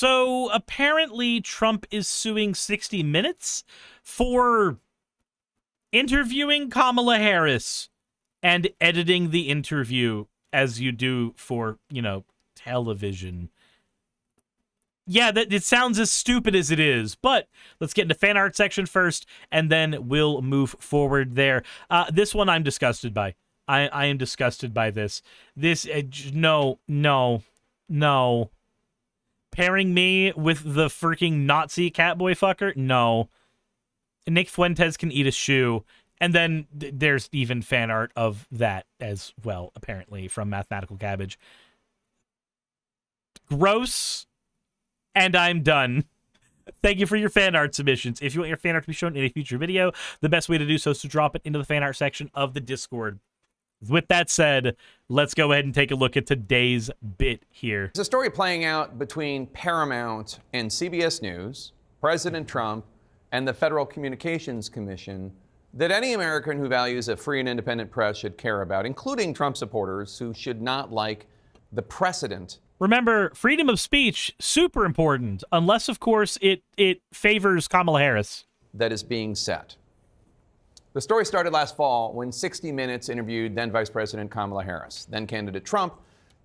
So apparently Trump is suing 60 Minutes for interviewing Kamala Harris and editing the interview as you do for, you know, television. Yeah, that it sounds as stupid as it is, but let's get into fan art section first, and then we'll move forward there. This one I'm disgusted by. I am disgusted by this. This, no. Pairing me with the freaking Nazi catboy fucker? No. Nick Fuentes can eat a shoe. And then there's even fan art of that as well, apparently, from Mathematical Cabbage. Gross. And I'm done. Thank you for your fan art submissions. If you want your fan art to be shown in a future video, the best way to do so is to drop it into the fan art section of the Discord. With that said, let's go ahead and take a look at today's bit here. There's a story playing out between Paramount and CBS News, President Trump, and the Federal Communications Commission that any American who values a free and independent press should care about, including Trump supporters who should not like the precedent. Remember, freedom of speech, super important, unless, of course, it favors Kamala Harris. That is being set. The story started last fall when 60 Minutes interviewed then Vice President Kamala Harris. Then candidate Trump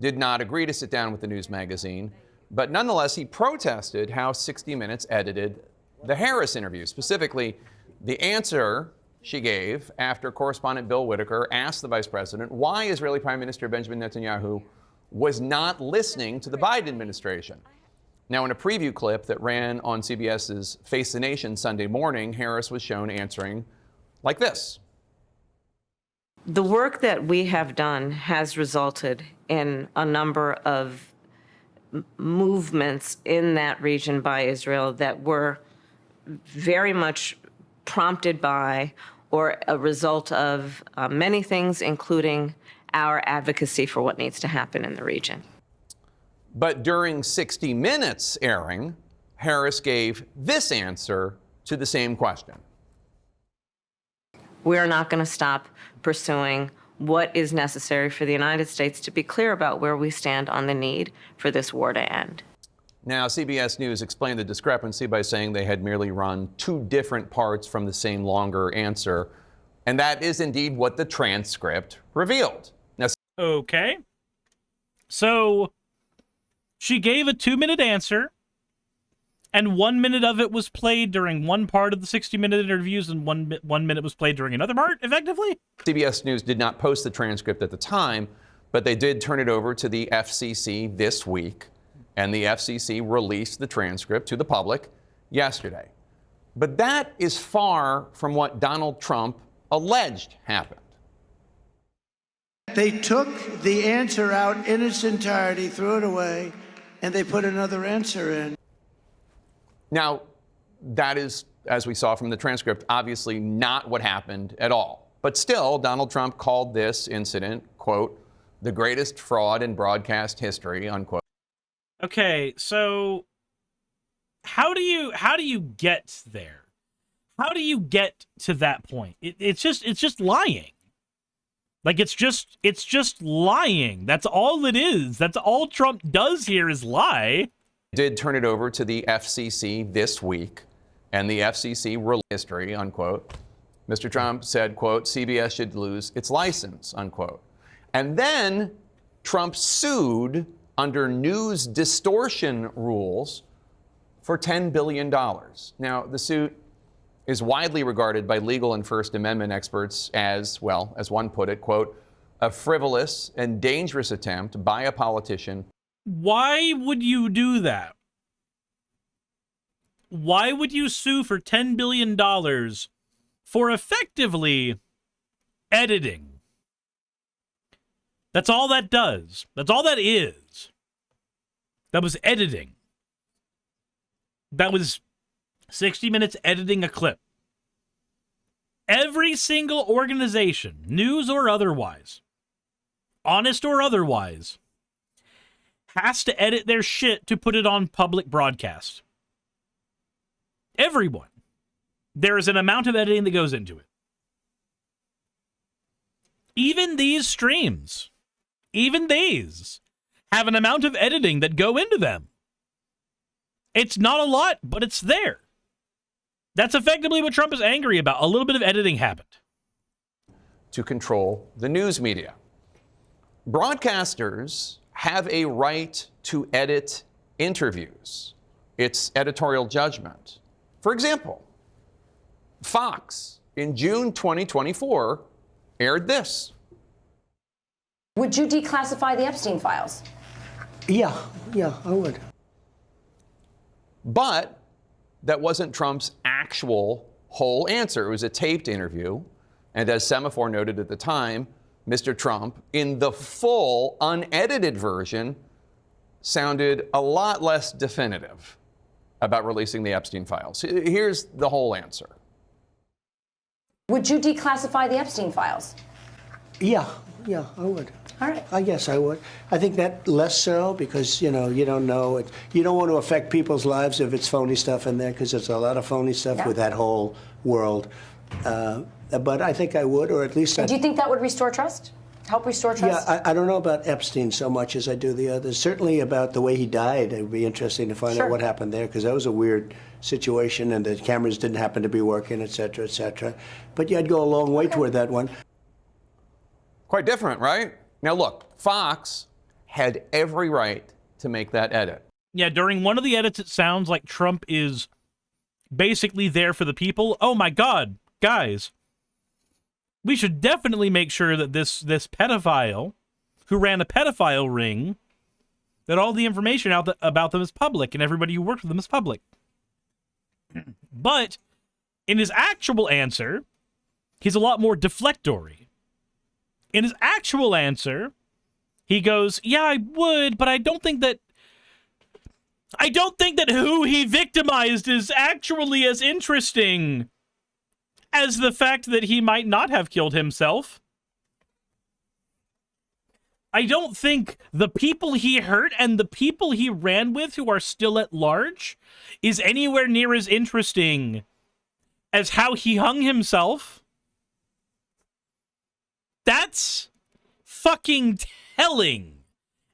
did not agree to sit down with the news magazine, but nonetheless, he protested how 60 Minutes edited the Harris interview, specifically the answer she gave after correspondent Bill Whitaker asked the vice president why Israeli Prime Minister Benjamin Netanyahu was not listening to the Biden administration. Now, in a preview clip that ran on CBS's Face the Nation Sunday morning, Harris was shown answering like this. The work that we have done has resulted in a number of movements in that region by Israel that were very much prompted by or a result of many things, including our advocacy for what needs to happen in the region. But during 60 Minutes airing, Harris gave this answer to the same question. We are not going to stop pursuing what is necessary for the United States to be clear about where we stand on the need for this war to end. Now, CBS News explained the discrepancy by saying they had merely run two different parts from the same longer answer, and that is indeed what the transcript revealed. Okay. So she gave a 2-minute answer, and 1 minute of it was played during one part of the 60-minute interviews, and one minute was played during another part, effectively? CBS News did not post the transcript at the time, but they did turn it over to the FCC this week, and the FCC released the transcript to the public yesterday. But that is far from what Donald Trump alleged happened. They took the answer out in its entirety, threw it away, and they put another answer in. Now, that is, as we saw from the transcript, obviously not what happened at all. But still, Donald Trump called this incident, quote, the greatest fraud in broadcast history, unquote. Okay, so how do you get there? How do you get to that point? It's just lying. Like, it's just lying. That's all it is. That's all Trump does here is lie. Did turn it over to the FCC this week, and the FCC released history, unquote. Mr. Trump said, quote, CBS should lose its license, unquote. And then Trump sued under news distortion rules for $10 billion. Now, the suit is widely regarded by legal and First Amendment experts as, well, as one put it, quote, a frivolous and dangerous attempt by a politician. Why would you do that? Why would you sue for $10 billion for effectively editing? That's all that does. That's all that is. That was editing. That was 60 Minutes editing a clip. Every single organization, news or otherwise, honest or otherwise, has to edit their shit to put it on public broadcast. Everyone. There is an amount of editing that goes into it. Even these streams, even these, have an amount of editing that go into them. It's not a lot, but it's there. That's effectively what Trump is angry about. A little bit of editing happened. To control the news media. Broadcasters have a right to edit interviews. It's editorial judgment. For example, Fox in June 2024 aired this. Would you declassify the Epstein files? Yeah, I would. But that wasn't Trump's actual whole answer. It was a taped interview. And as Semaphore noted at the time, Mr. Trump, in the full, unedited version, sounded a lot less definitive about releasing the Epstein files. Here's the whole answer. Would you declassify the Epstein files? Yeah, I would. All right. I guess I would. I think that less so because, you don't know it. You don't want to affect people's lives if it's phony stuff in there because there's a lot of phony stuff with that whole world. But I think I would, or at least Do you think that would restore trust? Help restore trust? Yeah, I don't know about Epstein so much as I do the others. Certainly about the way he died. It would be interesting to find out what happened there because that was a weird situation and the cameras didn't happen to be working, et cetera, et cetera. But yeah, I'd go a long way toward that one. Quite different, right? Now look, Fox had every right to make that edit. Yeah, during one of the edits, it sounds like Trump is basically there for the people. Oh my God, guys. We should definitely make sure that this pedophile who ran a pedophile ring, that all the information about them is public and everybody who worked with them is public. But in his actual answer, he's a lot more deflectory. In his actual answer, he goes, yeah, I would, but I don't think that who he victimized is actually as interesting as the fact that he might not have killed himself. I don't think the people he hurt and the people he ran with who are still at large is anywhere near as interesting as how he hung himself. That's fucking telling.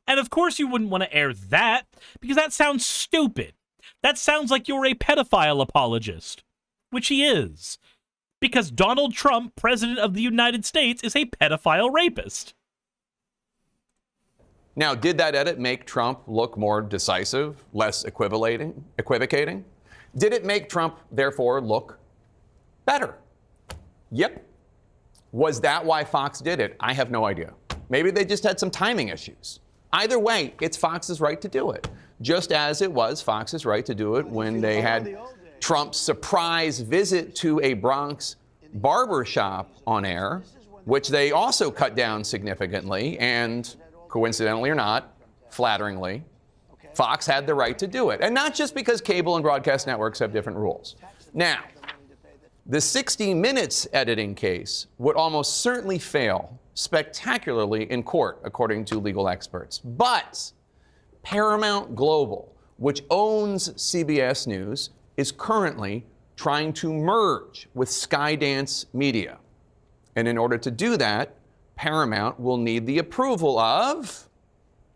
And of course you wouldn't want to air that because that sounds stupid. That sounds like you're a pedophile apologist, which he is. Because Donald Trump, President of the United States, is a pedophile rapist. Now, did that edit make Trump look more decisive, less equivocating? Did it make Trump, therefore, look better? Yep. Was that why Fox did it? I have no idea. Maybe they just had some timing issues. Either way, it's Fox's right to do it, just as it was Fox's right to do it when they had Trump's surprise visit to a Bronx barber shop on air, which they also cut down significantly and, coincidentally or not, flatteringly, Fox had the right to do it. And not just because cable and broadcast networks have different rules. Now, the 60 Minutes editing case would almost certainly fail spectacularly in court, according to legal experts. But Paramount Global, which owns CBS News, is currently trying to merge with Skydance Media. And in order to do that, Paramount will need the approval of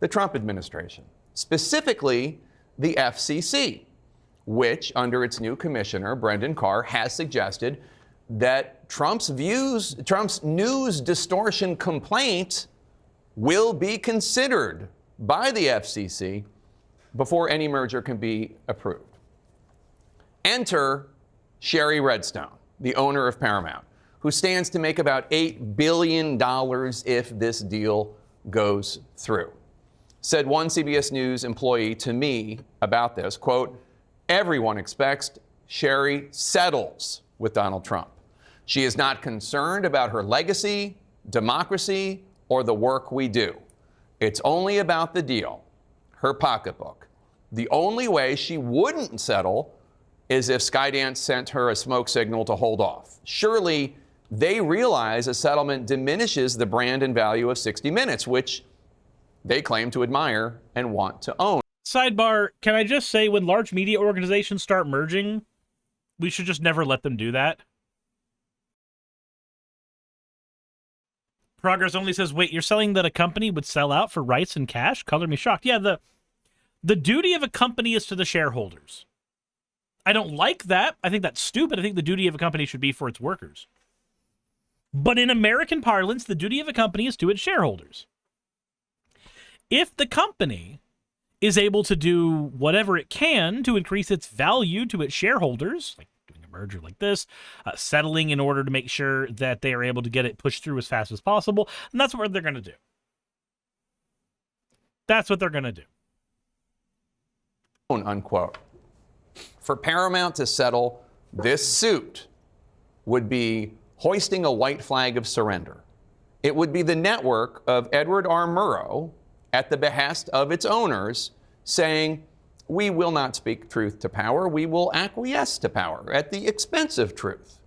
the Trump administration, specifically the FCC, which, under its new commissioner, Brendan Carr, has suggested that Trump's news distortion complaint will be considered by the FCC before any merger can be approved. Enter Sherry Redstone, the owner of Paramount, who stands to make about $8 billion if this deal goes through. Said one CBS News employee to me about this, quote, "Everyone expects Sherry settles with Donald Trump. She is not concerned about her legacy, democracy, or the work we do. It's only about the deal, her pocketbook. The only way she wouldn't settle is if Skydance sent her a smoke signal to hold off. Surely they realize a settlement diminishes the brand and value of 60 Minutes, which they claim to admire and want to own." Sidebar, can I just say when large media organizations start merging, we should just never let them do that? Progress Only says, wait, you're selling that a company would sell out for rights and cash? Color me shocked. Yeah, The duty of a company is to the shareholders. I don't like that. I think that's stupid. I think the duty of a company should be for its workers. But in American parlance, the duty of a company is to its shareholders. If the company is able to do whatever it can to increase its value to its shareholders, like doing a merger like this, settling in order to make sure that they are able to get it pushed through as fast as possible, and that's what they're going to do. That's what they're going to do. Unquote. For Paramount to settle this suit would be hoisting a white flag of surrender. It would be the network of Edward R. Murrow, at the behest of its owners, saying, we will not speak truth to power, we will acquiesce to power at the expense of truth.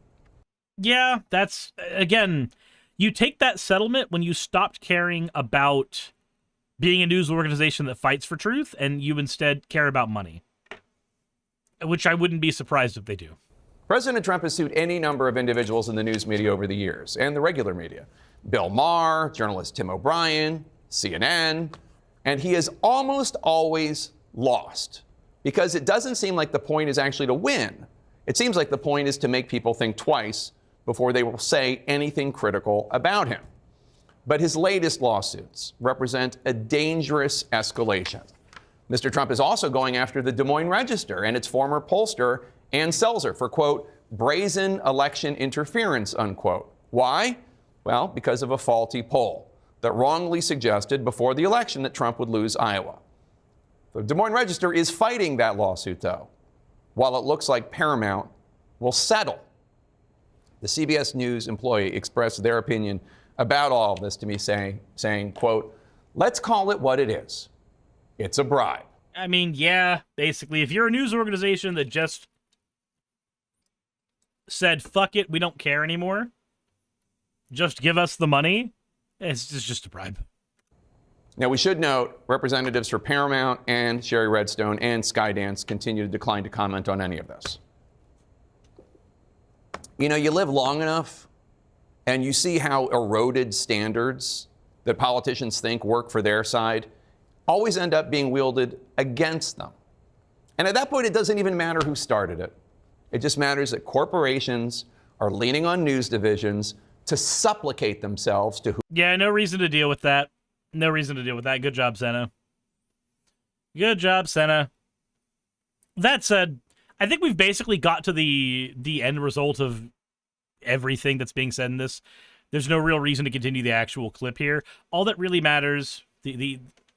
Yeah, that's, again, you take that settlement when you stopped caring about being a news organization that fights for truth, and you instead care about money, which I wouldn't be surprised if they do. President Trump has sued any number of individuals in the news media over the years, and the regular media. Bill Maher, journalist Tim O'Brien, CNN, and he has almost always lost, because it doesn't seem like the point is actually to win. It seems like the point is to make people think twice before they will say anything critical about him. But his latest lawsuits represent a dangerous escalation. Mr. Trump is also going after the Des Moines Register and its former pollster, Ann Selzer, for, quote, brazen election interference, unquote. Why? Well, because of a faulty poll that wrongly suggested before the election that Trump would lose Iowa. The Des Moines Register is fighting that lawsuit, though, while it looks like Paramount will settle. The CBS News employee expressed their opinion about all of this to me, saying, quote, let's call it what it is. It's a bribe. I mean, yeah, basically, if you're a news organization that just said, fuck it, we don't care anymore, just give us the money, it's just a bribe. Now, we should note, representatives for Paramount and Sherry Redstone and Skydance continue to decline to comment on any of this. You know, you live long enough and you see how eroded standards that politicians think work for their side always end up being wielded against them. And at that point, it doesn't even matter who started it. It just matters that corporations are leaning on news divisions to supplicate themselves to who. Yeah, no reason to deal with that. No reason to deal with that. Good job, Senna. Good job, Senna. That said, I think we've basically got to the end result of everything that's being said in this. There's no real reason to continue the actual clip here. All that really matters,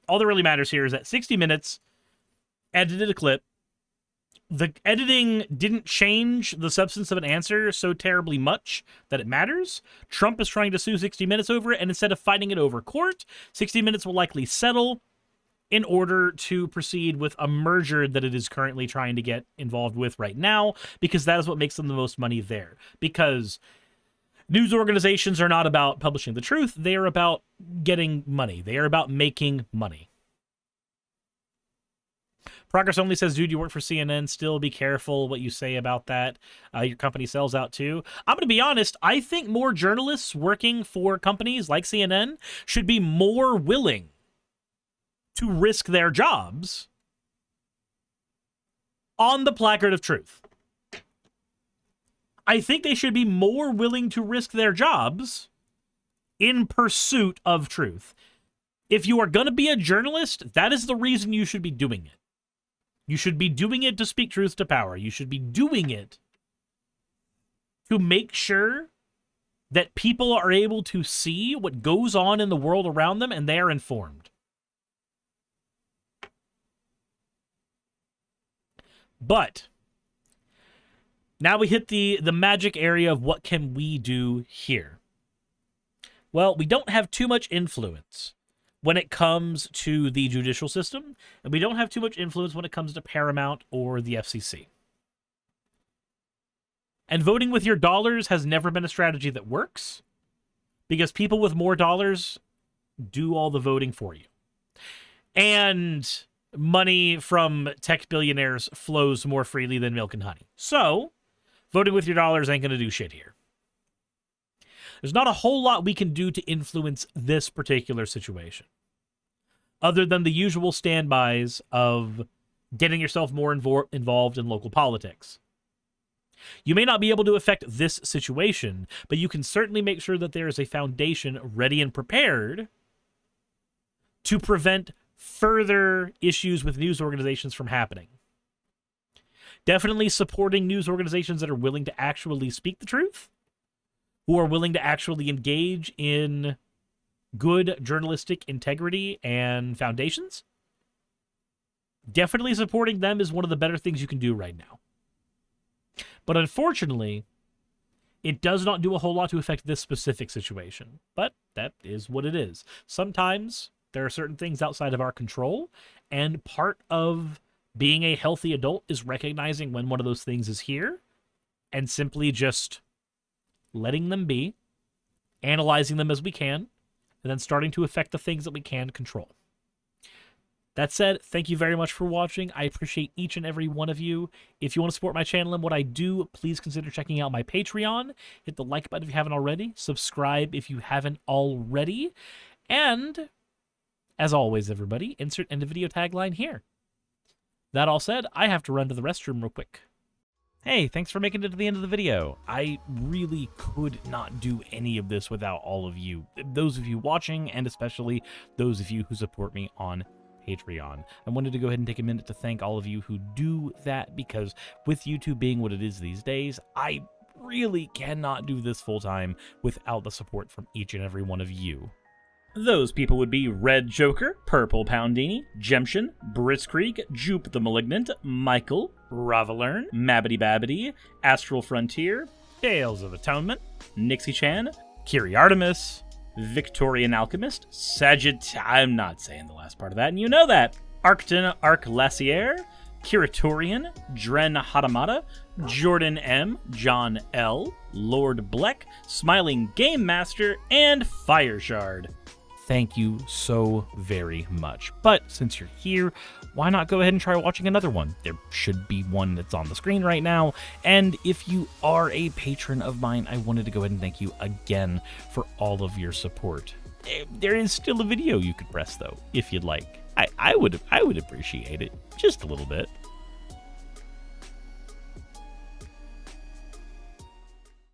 all that really matters here is that 60 Minutes edited a clip. The editing didn't change the substance of an answer so terribly much that it matters. Trump is trying to sue 60 Minutes over it, and instead of fighting it over court, 60 Minutes will likely settle in order to proceed with a merger that it is currently trying to get involved with right now, because that is what makes them the most money there. Because news organizations are not about publishing the truth, they are about getting money. They are about making money. Progress Only says, dude, you work for CNN. Still be careful what you say about that. Your company sells out too. I'm going to be honest. I think more journalists working for companies like CNN should be more willing to risk their jobs on the placard of truth. I think they should be more willing to risk their jobs in pursuit of truth. If you are going to be a journalist, that is the reason you should be doing it. You should be doing it to speak truth to power. You should be doing it to make sure that people are able to see what goes on in the world around them and they are informed. But now we hit the magic area of what can we do here. Well, we don't have too much influence when it comes to the judicial system, and we don't have too much influence when it comes to Paramount or the FCC. And voting with your dollars has never been a strategy that works, because people with more dollars do all the voting for you. And money from tech billionaires flows more freely than milk and honey. So, voting with your dollars ain't going to do shit here. There's not a whole lot we can do to influence this particular situation. other than the usual standbys of getting yourself more involved in local politics. You may not be able to affect this situation, but you can certainly make sure that there is a foundation ready and prepared to prevent further issues with news organizations from happening. Definitely supporting news organizations that are willing to actually speak the truth, who are willing to actually engage in good journalistic integrity and foundations. Definitely supporting them is one of the better things you can do right now. But unfortunately, it does not do a whole lot to affect this specific situation. But that is what it is. Sometimes there are certain things outside of our control, and part of being a healthy adult is recognizing when one of those things is here and simply just letting them be, analyzing them as we can, and then starting to affect the things that we can control. That said, thank you very much for watching. I appreciate each and every one of you. If you want to support my channel and what I do, please consider checking out my Patreon. Hit the like button if you haven't already. Subscribe if you haven't already. And, as always, everybody, insert end of video tagline here. That all said, I have to run to the restroom real quick. Hey, thanks for making it to the end of the video. I really could not do any of this without all of you. Those of you watching, and especially those of you who support me on Patreon. I wanted to go ahead and take a minute to thank all of you who do that, because with YouTube being what it is these days, I really cannot do this full time without the support from each and every one of you. Those people would be Red Joker, Purple Poundini, Jemshin, Britzkrieg, Jupe the Malignant, Michael, Ravalern, Mabbity Babbity, Astral Frontier, Tales of Atonement, Nixie Chan, Kiri Artemis, Victorian Alchemist, I'm not saying the last part of that, and you know that, Arcton Arclacier, Kiratorian, Dren Hadamata, Jordan M, John L, Lord Bleck, Smiling Game Master, and Fireshard. Thank you so very much. But since you're here, why not go ahead and try watching another one? There should be one that's on the screen right now. And if you are a patron of mine, I wanted to go ahead and thank you again for all of your support. There is still a video you could press though, if you'd like. I would appreciate it just a little bit.